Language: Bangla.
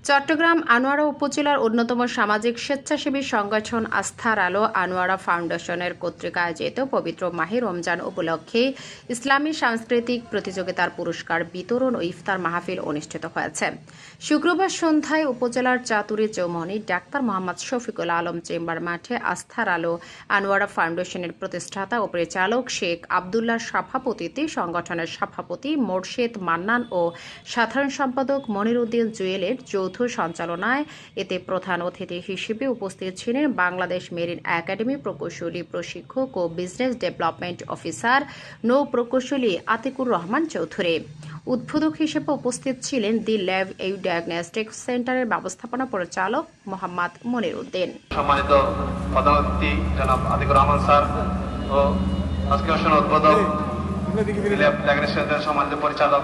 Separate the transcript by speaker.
Speaker 1: চট্টগ্রাম আনোয়ারা উপজেলার অন্যতম সামাজিক স্বেচ্ছাসেবী সংগঠন আস্থার আলো আনোয়ারা ফাউন্ডেশনের কর্তৃক আয়োজিত পবিত্র মাহে রমজান উপলক্ষে ইসলামী সাংস্কৃতিক প্রতিযোগিতার পুরস্কার বিতরণ ও ইফতার মাহফিল অনুষ্ঠিত হয়েছে। শুক্রবার সন্ধ্যায় উপজেলার চাতুরী চৌমনি ডাক্তার মোহাম্মদ শফিকুল আলম চেম্বার মাঠে আস্থার আলো আনোয়ারা ফাউন্ডেশনের প্রতিষ্ঠাতা ও পরিচালক শেখ আবদুল্লাহর সভাপতিত্বে সংগঠনের সভাপতি মোর্শেদ মান্নান ও সাধারণ সম্পাদক মনিরুদ্দিন জুয়েলের যৌথ সঞ্চালনায় এতে প্রধান অতিথি হিসেবে উপস্থিত ছিলেন বাংলাদেশ মেরিন একাডেমি প্রকৌশলী প্রশিক্ষক ও বিজনেস ডেভেলপমেন্ট অফিসার নৌ প্রকৌশলী আতিকুর রহমান চৌধুরী। উদ্বোধক হিসেবে উপস্থিত ছিলেন দি ল্যাব এই ডায়াগনস্টিক সেন্টারের ব্যবস্থাপনা পরিচালক মোহাম্মদ মনিরুদ্দিন।
Speaker 2: সম্মানিত প্রধান অতিথি জনাব আতিকুর রহমান স্যার ও আজকে উদ্বোধক দি ল্যাব ডায়াগনস্টিক সেন্টারের সম্মানিত পরিচালক